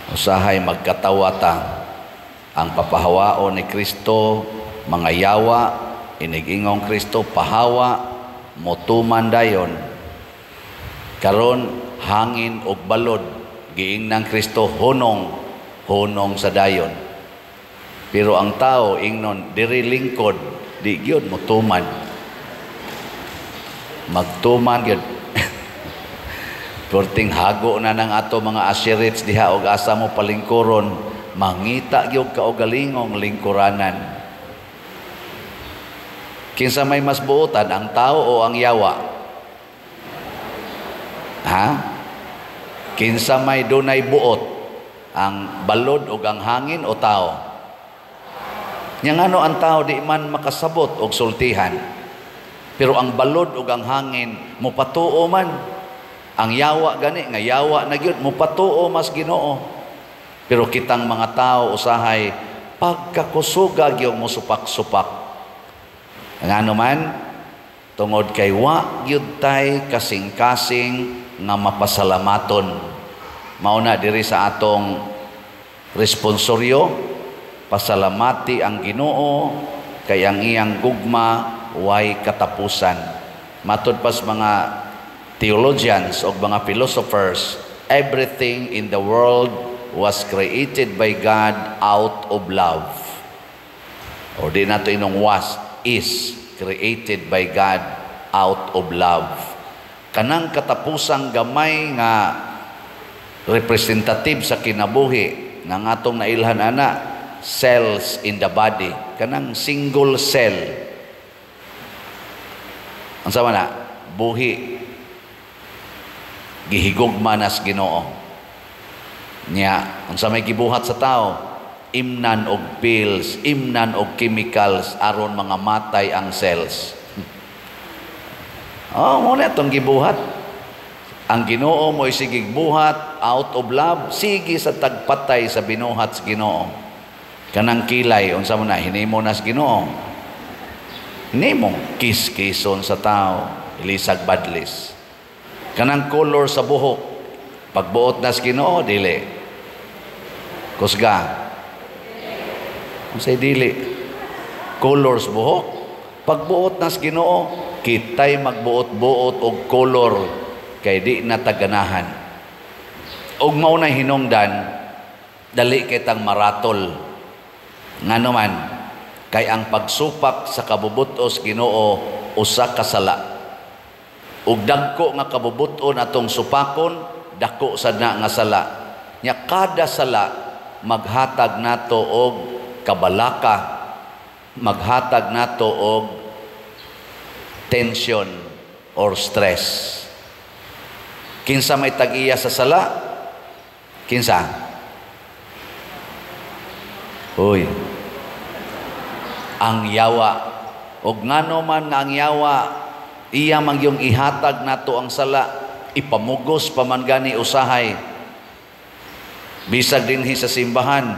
Usahay magkatawata ang papahawao ni Kristo, mga yawa, inigingong Kristo, pahawa, motuman dayon. Karon hangin og balod, giing ng Kristo hunong sa dayon. Pero ang tao ingnon diri lingkod, di gyud motuman. Magtuman gyud. Perting hago na ng ato mga asirits diha og asa mo palingkuron, mangita gyud ka og galingong lingkuranan. Kinsa may mas buotan, ang tao o ang yawa? Ha? Kinsa may dunay buot, ang balod o ang hangin o tao? Yang ano ang tao di man makasabot og sultihan, pero ang balod o ang hangin mupatuo man. Ang yawa gani nga yawa na gyud mupatuo mas Ginoo. Pero kitang mga tao usahay pagkakusuga gyud mo supak-supak. Ngano man tungod kay wa gyud tay kasing-kasing nga mapasalamaton. Mauna diri sa atong responsoryo, pasalamati ang Ginoo kay ang iyang gugma way katapusan. Matud pas mga theologians o mga philosophers, everything in the world was created by God out of love. O di nato inong is created by God out of love. Kanang katapusang gamay nga representative sa kinabuhi ng atong nailhan ana, cells in the body, kanang single cell. Ang sama na, buhi, gihigugma nas Ginoo niya. Unsa may gibuhat sa tao, imnan og pills, imnan og chemicals aron mga matay ang cells. Mo na itong gibuhat. Ang Ginoo mo isigig buhat out of love, sige sa tagpatay sa binuhat sa Ginoo. Kanang kilay, unsa mo na hinimo nas Ginoo, hinimo kis-kison sa tao, ilisag badlis. Kanang color sa buhok, pagbuot nas Ginoo, dili. Kusga. Unsay dili? Colors buhok. Pagbuot nas Ginoo, kitay magbuot-buot og color kay di na taganahan. Og mao na hinungdan, dali kitang maratol. Ngano man, kay ang pagsupak sa kabubutos Ginoo usa ka sala. Ug dagko nga kabubuton atong supakon, dako sad na nga sala. Nya kada sala maghatag nato og kabalaka, maghatag nato og tension or stress. Kinsa may tag-iya sa sala? Kinsa? Uy. Ang yawa. Og ngano man nga ang yawa, iya man yung ihatag nato ang sala, ipamugos pa man gani usahay. Bisag dinhi sa simbahan,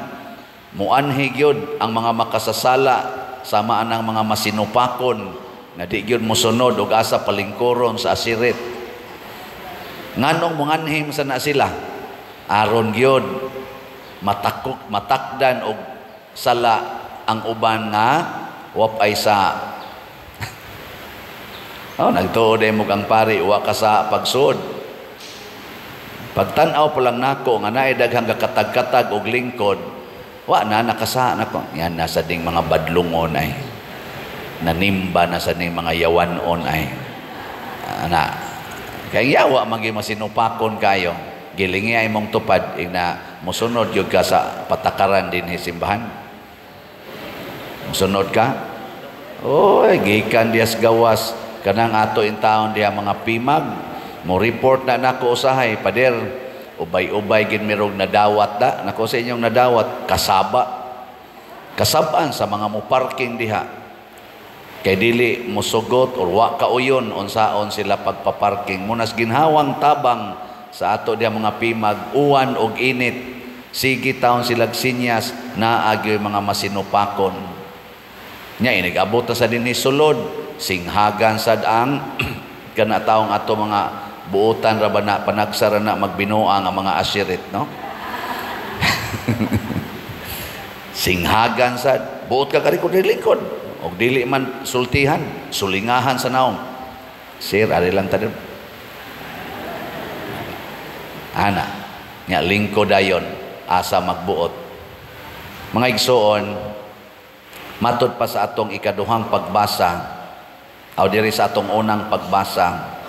muanhi gyud ang mga makasasala sama anang mga masinupakon nga di gyud mosunod og asa palingkuron sa asirit. Nganong munganhim sana sila? Aron gyud matakdan og sala ang uban nga wapay sa nagtuod mo kang pari, wa ka sa pagsuod. Pagtanaw pa lang nako nga naay daghang kakatag-katag og lingkod, wa na nakasa nako. Yan nasa ding mga badlungon ay. Nanimba na sa ding mga yawanon ay. Ana. Kay yawa magi masinupakon kayo. Gilingi ay mong tupad ina mosunod gyud ka sa patakaran dinhi simbahan. Mosunod ka? Oy, gikan dias gawas kanang ato in taon diha mga pimag, mo report na nako usahay, pader, ubay-ubay gid mirog nadawat da, nako sa inyong nadawat, kasabaan sa mga mo parking diha. Kay dili musugot or wa kauyon unsaon sila pagpaparking. Munas ginhawang tabang sa ato diha mga pimag, uwan og init, sige taon silag sinyas na agyoy mga masinupakon. Nya inigabot sa dinhi sulod, singhagan sad ang kana taong ato mga buotan ra ba na panagsara na magbinuang ang mga asirit, no? Singhagan sad, buot ka karikod lingkod. Og dili man sultihan, sulingahan sa naong. Sir, ari lang tayo. Ana, nya lingkod dayon, asa magbuot. Mga igsoon, matod pa sa atong ikaduhang pagbasa, o diri sa atong unang pagbasa,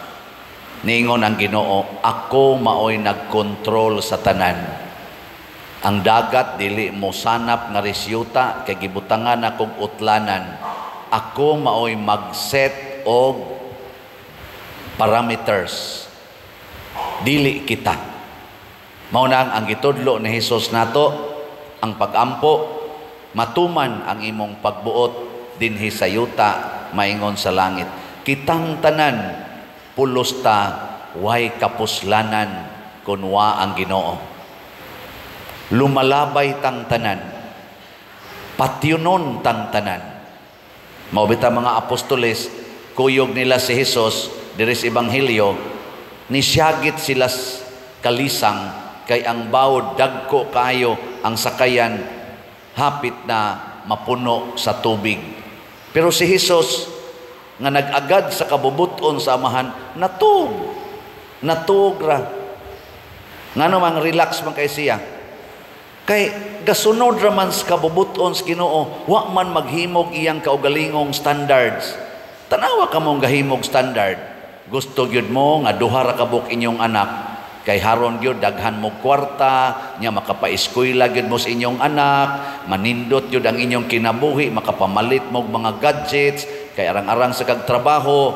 niingon ang Ginoo, ako maoy nagkontrol sa tanan. Ang dagat dili mo sanap nga resyuta kay gibutangan akong utlanan. Ako maoy mag-set og parameters. Dili kita. Mao na ang gitudlo ni Hesus nato, ang pagampo, matuman ang imong pagbuot dinhi sa yuta, maingon sa langit. Kitang tanan pulos ta way kapuslanan kunwa ang Ginoo. Lumalabay tang tanan, patyunon tang tanan. Maubita mga apostoles, kuyog nila si Hesus diri sa ebanghelyo, nisyagit sila kalisang kay ang bawod dagko kayo ang sakayan hapit na mapuno sa tubig. Pero si Hesus nga nag-agad sa kabubuton sa amahan, natug ra. Ngano mang relax man kay siya. Kay gasunod raman sa kabubuton sa Ginoo, wa man maghimog iyang kaugalingong standards. Tanawa ka mong gahimog standard. Gusto gyud mo nga duha ra ka buk inyong anak, kay haron gyud daghan mo kwarta, nya makapa-eskwela gyud mo sa inyong anak, manindot gyud ang inyong kinabuhi, makapamalit mo mga gadgets, kay arang-arang sa kagtrabaho.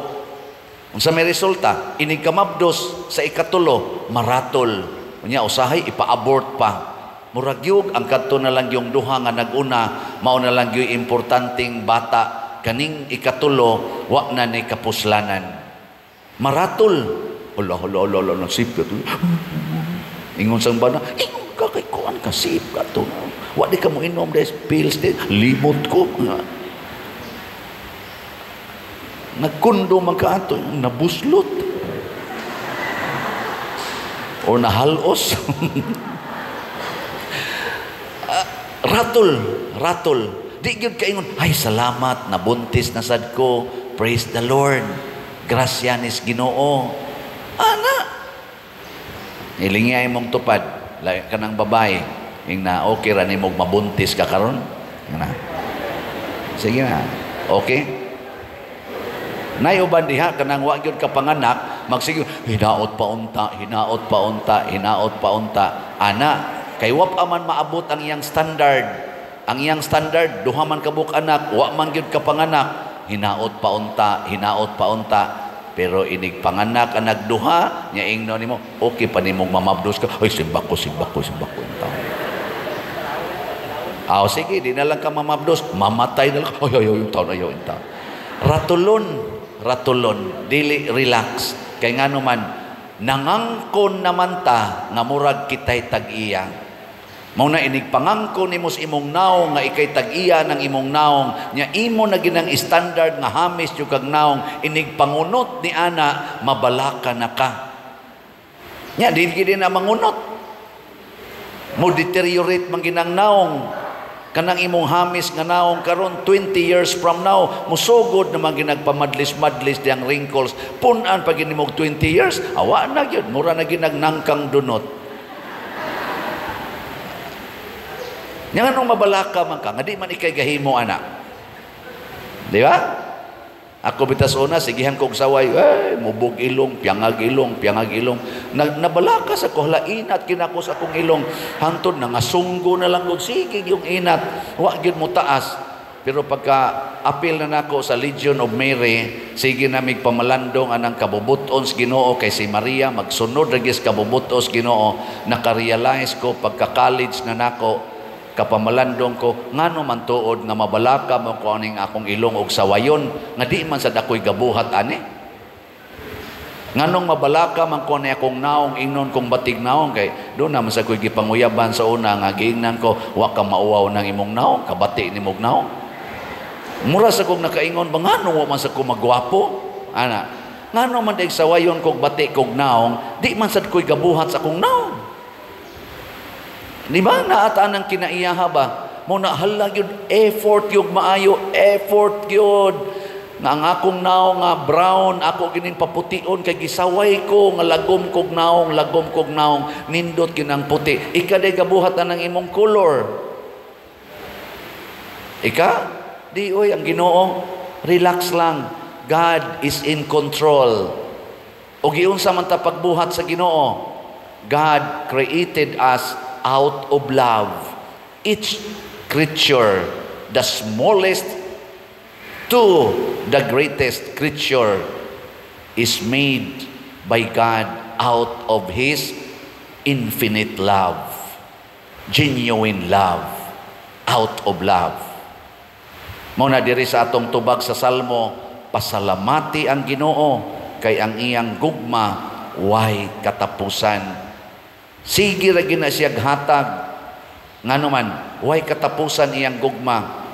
Unsa may resulta? Inig kamabdos sa ikatulo, maratol. Unya usahay ipa-abort pa. Murag yug ang kadto na lang yung duha nga naguna, mao na lang yung importanteng bata, kaning ikatulo wa na ni kapuslanan. Maratol. Hala, nasip ka to. Ingon sang bana, ingon ka kay kuan ka, sip ka to. Wa di ka mo inom des pills di, limot ko. Nagkundo man ka ato, nabuslot. O nahalos. Ratol. Di gyud kaingon, ay salamat, nabuntis na sad ko. Praise the Lord. Grasya nis Ginoo. Ana. Ilingay mong tupad. Lahi ka ng babae. Yung na, okay ra ni mong mabuntis ka karon. Na. Sige na. Okay? Nayuban diha, kanang wa gyud ka panganak, magsige, hinaot pa unta. Ana. Kay wap aman maabot ang iyang standard. Ang iyang standard, duha man kabuk anak, wa man gyud ka panganak, hinaot pa unta. Pero inig panganak ang nagduha, nya ingno nimo, okay pa nimong mamabdos ka. Ay simbak ko unta. Sige, di na lang ka mamabdos, mamatay na lang. Ay yung taon. Ratulon, dili relax. Kay ngano man, nangangkon naman ta nga murag kitay tag-iya. Mao na inig pangangkon nimo sa imong naong nga ikay tag-iya ng imong naong, nya imo na ginang standard nga hamis yung kag naong, inig pangunot ni ana mabalaka na ka. Nya di gid na mangunot. Mo deteriorate man ginang naong. Kanang imong hamis nga naong karon 20 years from now, musugod naman ginagpamadlis-madlis diyang wrinkles. Punan pag inimog 20 years, awa na gyud, mura na ginagnangkang dunot. Nga nung mabalaka man ka, nga di man ikay gahimo anak. Di ba? Ako bitas una, sigihan kong saway, mubog ilong, piangag ilong. Nabalaka sa ko, inat kinako sa akong ilong. Hantod, nangasunggo na lang kung sige yung inat. Wa gyud mo taas. Pero pagka apil na nako sa Legion of Mary, sige na mig pamalandong anang kabubuton sa Ginoo kay si Maria, magsunod ragis kabubuton sa Ginoo, nakarealize ko pagka-college na nako, kapamalandong ko, ngano man tuod nga mabalaka mo ko aning akong ilong og sawayon, nga di man sa dakoy gabuhat ani. Nganong mabalaka man ko ni akong naong ingnon kong batig naong, kay doon naman sa ko'y gipanguyaban sa una nga giingnan ko, wa ka mauwaw ng imong naong, kabati ni mong naong. Mura sa kong nakaingon, ba ngano wa man sa ko magwapo? Ana, ngano man dahil sawayon kong bati kong naong, di man sa ko'y gabuhat sa akong naong. Di ba? Naataan ng kinaiyaha ba? Mo na halag yun, effort yun, maayo, effort yun. Nga ang akong naong nga brown, ako gining papution, kay gisaway ko, nga lagom kog naong, nindot ginang puti. Ika day gabuhat na ng imong color. Ika? Di, oy, ang Ginoo, relax lang. God is in control. O giunsa man ta pagbuhat sa Ginoo. God created us out of love. Each creature, the smallest to the greatest creature, is made by God out of His infinite love. Genuine love. Out of love. Muna diri sa atong tubag sa Salmo, pasalamati ang Ginoo kay ang iyang gugma way katapusan. Sige ra gina siya hatag ngano man way katapusan iyang gugma.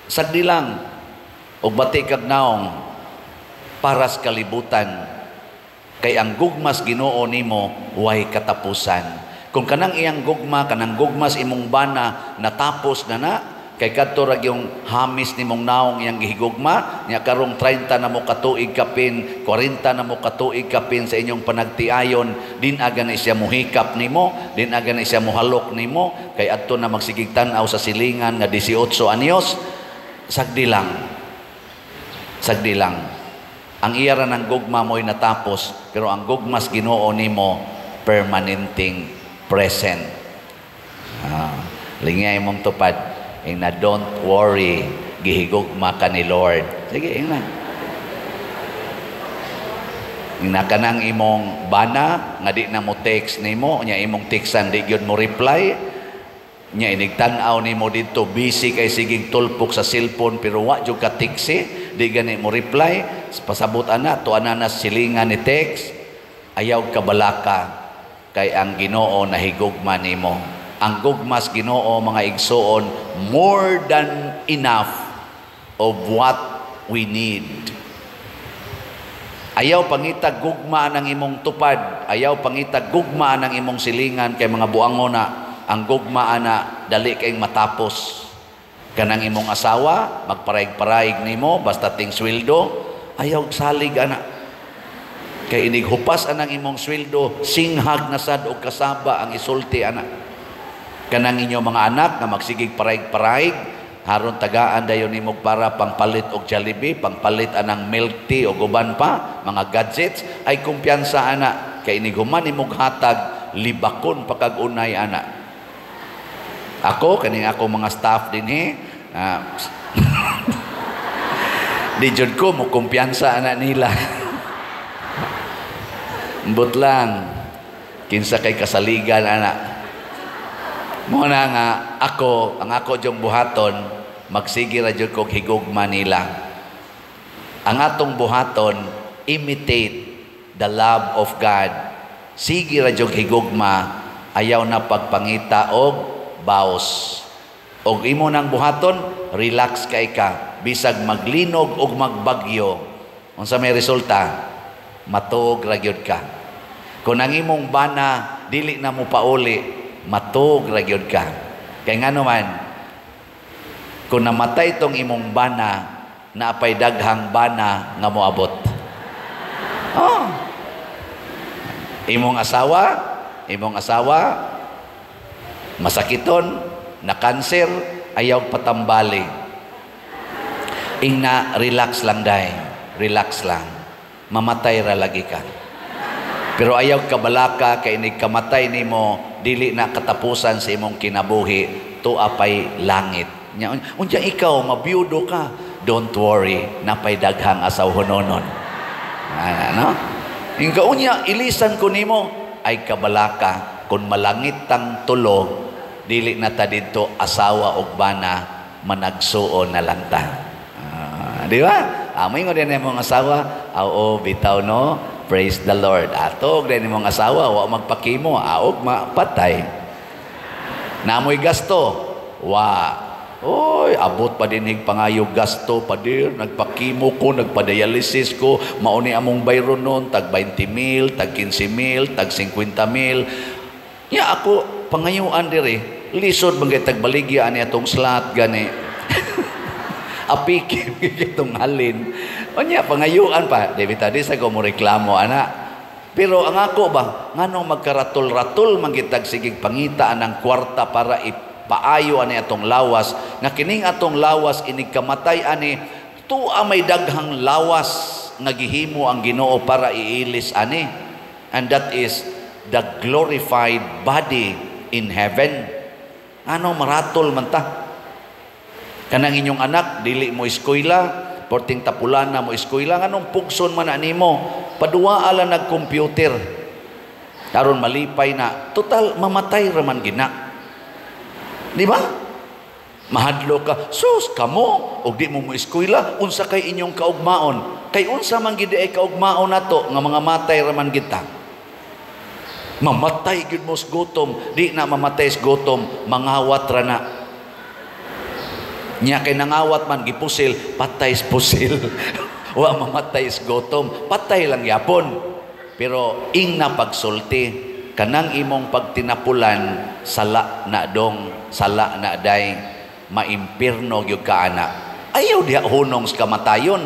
Sagdi lang og bati kag naong para sa kalibutan kay ang gugmas Ginoo nimo way katapusan. Kung kanang iyang gugma, kanang gugmas imong bana natapos na kay kadto ra yung hamis nimong naong iyang gihigugma nya karong 30 na mo katuig kapin, 40 na mo katuig kapin sa inyong panagtiayon, din aga na siya muhikap nimo, din aga na siya muhalok nimo kay adto na magsigig tan-aw sa silingan nga 18 anyos. Sagdi lang ang iya ra ng gugma mo'y natapos, pero ang gugmas Ginoo nimo permanenting present. Lingay mong tupad na don't worry, gihigugma ka ni Lord. Sige, ingnan. Na kanang imong bana, nga di na mo text nimo, nya imong textan, di yun mo reply, nya inigtanaw nimo dito, busy kay sigig tulpok sa cellphone, pero wa jud ka texti, di gani mo reply, pasabot ana, tuan na silingan ni text, ayaw ka balaka, kay ang Ginoo nahigugma nimo. Ang gugmas Ginoo, mga igsoon, more than enough of what we need. Ayaw pangitag gugma ng imong tupad, ayaw pangitag gugma ng imong silingan kay mga buangon na ang gugma ana dali kay matapos. Kanang imong asawa magparaig-paraig nimo basta ting sweldo, ayaw salig ana. Kay inig hupas anang imong sweldo, singhag na sad og kasaba ang isulti ana. Kanang inyo mga anak na magsigig paraig-paraig, haron tagaan dayon nimo para pangpalit og Jollibee, pangpalit anang milk tea o guban pa, mga gadgets, ay kumpiyansa ana kay iniguman imong hatag libakon pagkagunay ana. Ako kaning ako mga staff dinhi, di jud ko mo kumpiyansa ana nila. Mbot lang kinsa kay kasaligan ana. Muna nga ako, ang ako diyong buhaton, magsige ra diyong kong higugma nila. Ang atong buhaton, imitate the love of God. Sige ra diyong higugma, ayaw na pagpangita og baos. Og imo nang buhaton, relax kay ka. Bisag maglinog og magbagyo. Unsa may resulta? Matuog ra gyud ka. Kung ang imong bana, dili na mo pauli, matug ra gyud ka. Kay ngano man kung namatay tong imong bana, naapay daghang bana nga moabot. Imong asawa masakiton, na cancer, ayaw patambali. Ingna relax lang day, relax lang. Mamatay ra lagi ka. Pero ayaw ka balaka kay inig kamatay nimo dili na katapusan sa imong kinabuhi, tuapay langit. Unya ikaw mabiyudo ka, don't worry, napay daghang asawhononon. Ano? Ingka unya ilisan ko nimo ay kabalaka kun malangit tang tulo, dili na ta didto asawa og bana managsuon na lang ta. Di ba? Amoy mo din imong asawa, oo bitaw no. Praise the Lord. Atog din mong asawa, wa magpakimo, aog mapatay. Namoy gasto, wa. Oy, abot pa din pangayog gasto pa dir, nagpakimo ko, nagpadialysis ko, mauni among bayron nun, tag 20,000, tag 15,000, tag 50,000. Ya ako, pangayuan diri, lisod bang tagbaligya ani atong slot gani. Apik itong halin. Unya pangayuan pa, David tadi sa ko mo reklamo ana. Pero ang ako ba, nganong magkaratul-ratul manggitag sigig pangita anang kwarta para ipaayo ani atong lawas, nga kining atong lawas inig kamatay ani, tuwa may daghang lawas nga gihimo ang Ginoo para iilis ani. And that is the glorified body in heaven. Ano maratol man ta? Kanang inyong anak dili mo eskwela, porting tapulana mo eskwela, nganong pugson man animo? Padua ala nag-computer. Karon malipay na. Total, mamatay raman gina. Di ba? Mahadlo ka. Sus, kamo. O di mo mo eskwela. Unsa kay inyong kaugmaon. Kay unsa man gid ay kaugmaon nato nga mga matay raman kita. Mamatay gid mo sa gutom. Di na mamatay sa gutom. Mangawat ra na. Nya kay nangawat man gipusil, patay sa pusil. Wa mamatay sa gutom, patay lang yapon. Pero ing na pagsulti, kanang imong pagtinapulan, sala na dong, sala na day, maimpirno gyud ka ana. Ayaw diha hunong sa kamatayon.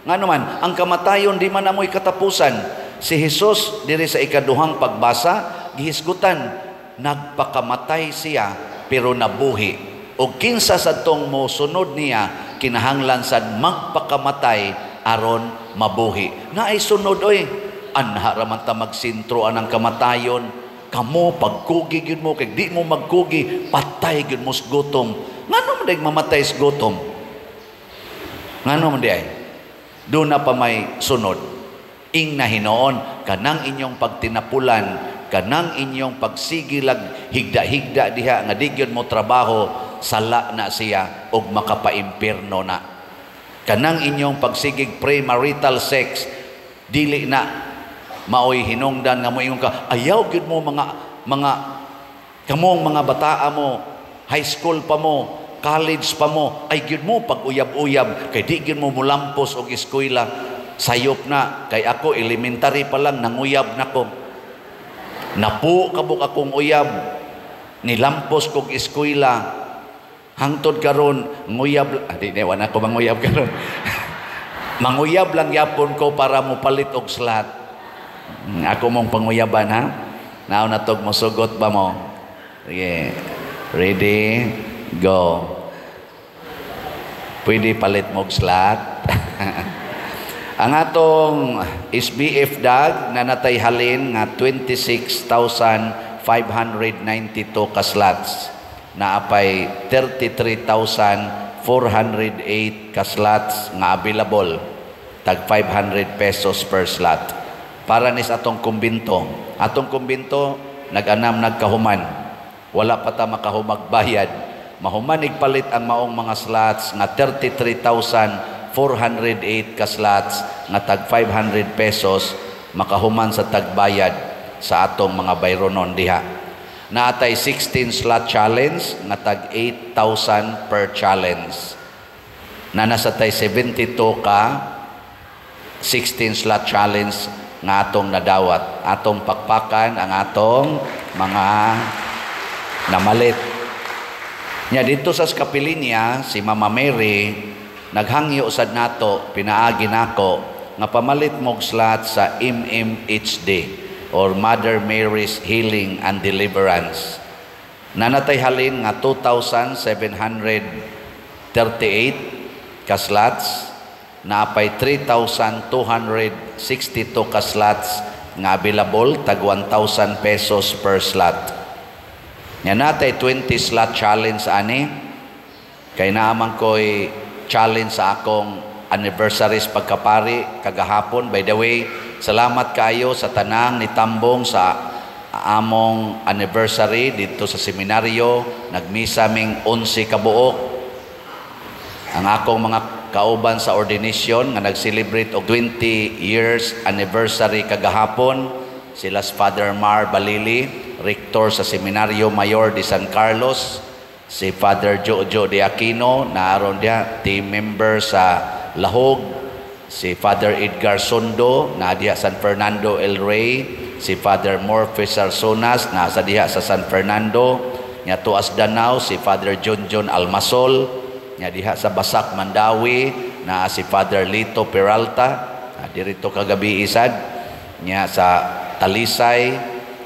Nga naman, ang kamatayon di man amoy katapusan. Si Jesus diri sa ikaduhang pagbasa, gihisgutan, nagpakamatay siya pero nabuhi. O kinsa sa tong mo sunod niya, kinahanglan sad magpakamatay aron mabuhi. Na ay sunod oy, anha raman ta magsintro anang kamatayon. Kamo pagkugi gyud mo kay di mo magkugi, patay gyud mo sa gutom. Ngano man day mamatay sa gutom? Ngano man day? Do na pa may sunod. Ing na hinoon kanang inyong pagtinapulan, kanang inyong pagsigilag higda-higda diha nga di gyud mo trabaho, sala na siya og makapaimpirno na. Kanang inyong pagsigig premarital sex, dili na maoy hinungdan nga mo ingon ka, ayaw gyud mo mga kamong mga bataa mo, high school pa mo, college pa mo, ay gyud mo pag uyab-uyab kay di gyud mo mulampos og eskwela. Sayop na kay ako elementary pa lang nanguyab nako. Napu kabuk akong uyab, nilampos kog eskwela. Hangtod karon nguyab, di na wala ko manguyab karon. Manguyab lang yapon ko para mo palit og slot. Ako mong panguyaban ha. Now na tog mo sugot ba mo? Sige. Ready? Go. Pwede palit mo og slot. Ang atong SBF dag na natay halin nga 26,592 ka slots. Naapay 33,408 ka slots nga available. Tag 500 pesos per slot. Para nis atong kumbinto. Atong kumbinto nag-anam nagkahuman. Wala pa ta makahumag bayad. Mahuman igpalit ang maong mga slots nga 33,408 ka slots nga tag 500 pesos makahuman sa tagbayad sa atong mga bayronon diha. Naatay 16 slot challenge nga tag 8,000 per challenge. Na nasa tay 72 ka 16 slot challenge nga atong nadawat. Atong pakpakan ang atong mga namalit. Nya dito sa Skapilinya si Mama Mary naghangyo sad nato, pinaagi nako nga pamalit mog slot sa MMHD or Mother Mary's Healing and Deliverance. Nanatay halin nga 2,738 ka slots, naapay 3,262 ka slots nga available tag 1,000 pesos per slot. Nya natay 20 slot challenge ani kay naaman ko'y challenge sa akong anniversaries pagkapari kagahapon. By the way, salamat kayo sa tanang nitambong sa among anniversary dito sa seminaryo. Nagmisa ming 11 kabuok. Ang akong mga kauban sa ordination nga nag-celebrate og 20 years anniversary kagahapon. Sila si Father Mar Balili, rector sa Seminaryo Mayor de San Carlos. Si Father Jojo de Aquino, naaron dia, team member sa Lahog. si Father Edgar Sondo na diha San Fernando El Rey, si Father Morpheus Arsonas na sa diha sa San Fernando, nya tuas Danau si Father John Almasol, nya diha sa Basak Mandawi na si Father Lito Peralta, dirito kagabi isad, nya sa Talisay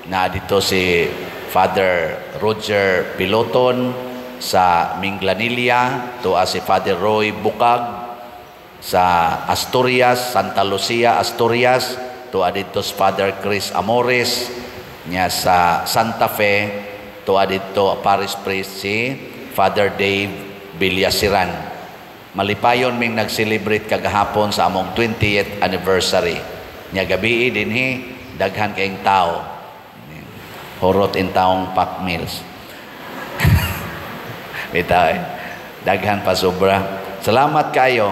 na dito si Father Roger Piloton, sa Minglanilla tuwa si Father Roy Bukag, sa Asturias, Santa Lucia, Asturias, tuwa dito si Father Chris Amores, nya sa Santa Fe, tuwa dito Parish Priest si Father Dave Villasiran. Malipayon ming nag-celebrate kagahapon sa among 20th anniversary. Nya gabi dinhi daghan kayong tao. Horot in taong pack meals. Bitaw, daghan pa sobra. Salamat kayo.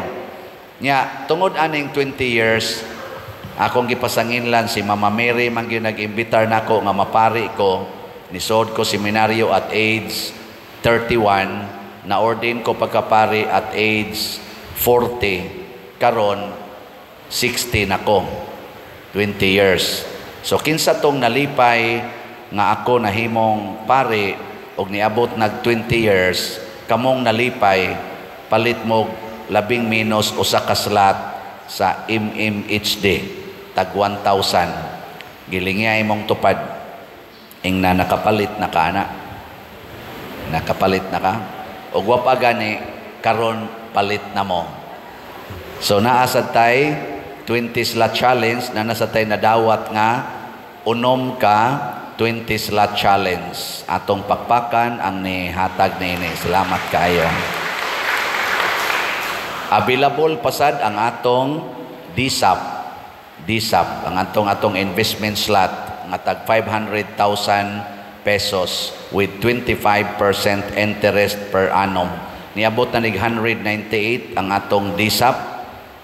Nya tungod aning 20 years akong gipasanginlan si Mama Mary man gyud nag-imbitar nako nga mapari ko. Nisod ko seminaryo at age 31, na ordain ko pagkapari at age 40, karon 60 nako. 20 years. So kinsa tong nalipay nga ako nahimong pari og niabot nag 20 years, kamong nalipay palit mo labing minus usa ka slot sa MMHD tag 1,000. Gilingya imong tupad ing na nakapalit na ka ana. Nakapalit na ka. Og wa pa gani karon palit na mo. So naa sad tay 20 slot challenge na nasa tay nadawat nga unom ka 20 slot challenge. Atong pakpakan ang nihatag niini. Salamat kaayo. Available pasad ang atong DSAP. DSAP, ang atong investment slot nga tag 500,000 pesos with 25% interest per annum. Niabot na nig 198 ang atong DSAP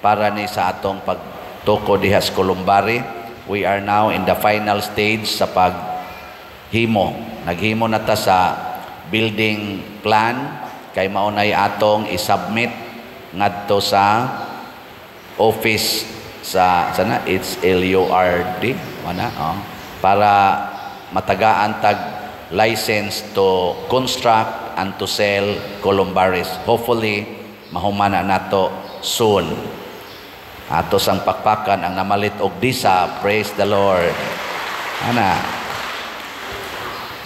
para ni sa atong pagtuko diha sa Columbari. We are now in the final stage sa paghimo. Naghimo na ta sa building plan kay maunay atong i-submit ngadto sa office sa sana it's LURD mana para matagaan tag license to construct and to sell columbaris. Hopefully mahumana nato soon. Ato sang pakpakan ang namalit og DSAP. Praise the Lord. Ana.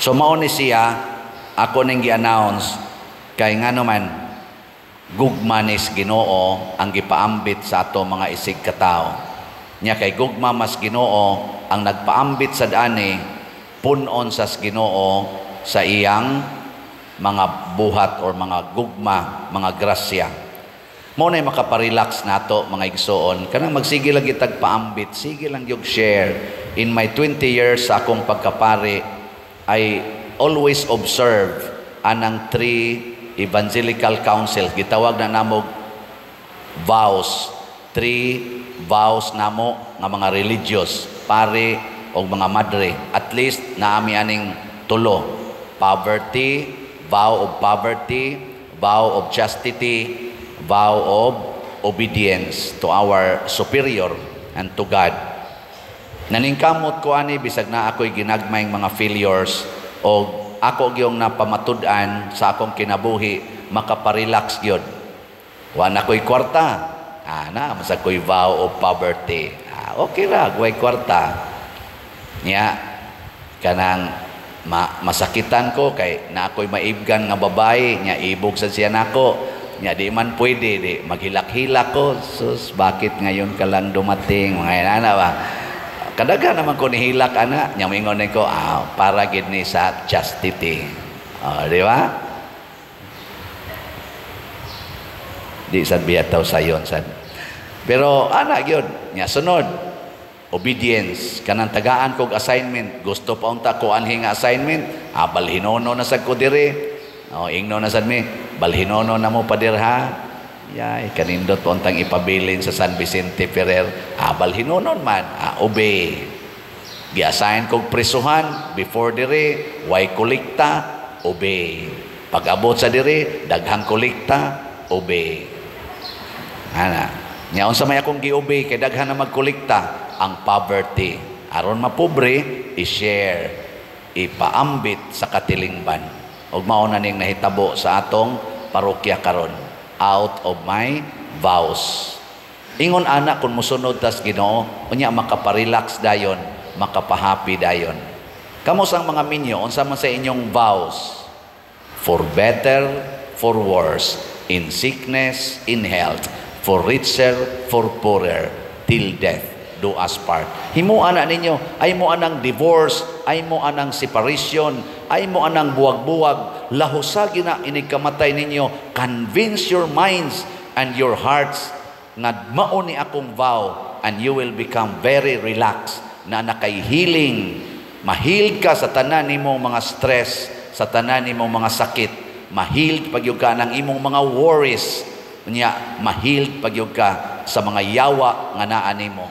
So mao ni siya ako ning gi-announce kay ngano man gugma ni Ginoo ang gipaambit sa ato mga isig katao. Nya kay gugma mas Ginoo ang nagpaambit sa dani punon sa Ginoo sa iyang mga buhat or mga gugma, mga grasya. Mo na makaparelax nato mga igsoon. Kanang magsige lang gitag paambit, sige lang yung share. In my 20 years sa akong pagkapari, I always observe anang 3 evangelical council. Gitawag na namog vows. 3 vows namo nga mga religious, pare o mga madre. At least naami aning tulo. Poverty, vow of poverty, vow of chastity, vow of obedience to our superior and to God. Naningkamot ko ani bisag na ako'y ginagmayng mga failures o ako gyung napamatud-an sa akong kinabuhi makaparelax gyud. Wa na ko'y kwarta. Na masa ko'y vow of poverty. Okay ra, way kwarta. Nya kanang masakitan ko kay na ako'y maibgan nga babae nya ibog sa siya nako. Nya di man pwede di maghilak-hilak ko. Sus, bakit ngayon ka lang dumating? Mga ba? Kadaga naman ko nihilak ana, nya mingon ko, para gid ni sa chastity. Di ba? Di sad biyataw sayon sad. Pero ana gyud, nya sunod obedience kanang tagaan kog assignment. Gusto pa unta ko anhi nga assignment, balhinono na sad ko dire. Ingno na sad mi, balhinono na mo padirha. Yay, kanindot po untang ipabilin sa San Vicente Ferrer. Balhinonon man, obey. Gi-assign kog prisuhan before dire, way kolekta, obey. Pag abot sa dire, daghang kolekta, obey. Ana, Nya unsa may akong giobey kay daghan na magkolekta ang poverty. Aron mapobre, i-share, ipaambit sa katilingban. Ug mao na ning nahitabo sa atong parokya karon. Out of my vows. Ingon ana kung musunod tas Ginoo, unya makaparelax dayon, makapahappy dayon. Kamo sang mga minyo, unsa man sa inyong vows? For better, for worse, in sickness, in health, for richer, for poorer, till death do us part. Himo ana ninyo, ay mo anang divorce, ay mo anang separation, ay mo anang buwag-buwag, lahusagi na inigkamatay ninyo, convince your minds and your hearts nga mao ni akong vow, and you will become very relaxed na nakay healing. Mahiled ka sa tanan nimong mga stress, sa tanan nimong mga sakit. Mahiled pagyud ka ng imong mga worries. Nya mahiled pagyud ka sa mga yawa nga naa nimo.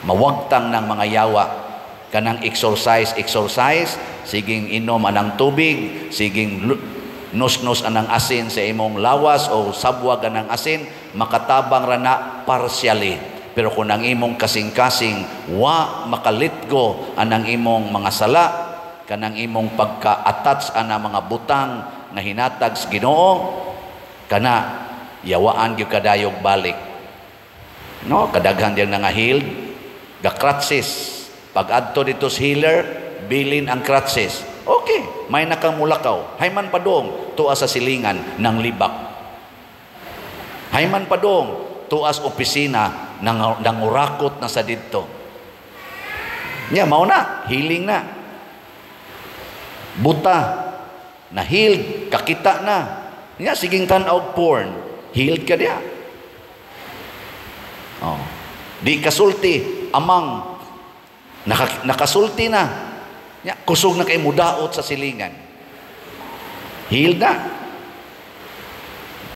Mawagtang ng mga yawa. Kanang exercise, siging inom anang tubig, siging nus-nus anang asin sa imong lawas o sabwag anang asin, makatabang ra na partially. Pero kung ang imong kasing-kasing wa makalitgo anang imong mga sala, kanang imong pagka-attach ana mga butang nga hinatag sa Ginoo, kana yawaan gyud kadayog balik. No, kadaghan diyan nga healed, ga-crutches. Pag adto dito sa healer, bilin ang crutches. Okay, may nakamulakaw. Hayman padong tuas sa silingan ng libak. Hayman padong tuas opisina ng urakot na sa didto. Nya mao na, healing na. Buta na healed, kakita na. Nya siging tan-og porn, healed ka diya. Oh. Di kasulti amang nakasulti na. Nya kusog na kay mudaot sa silingan. Healed na.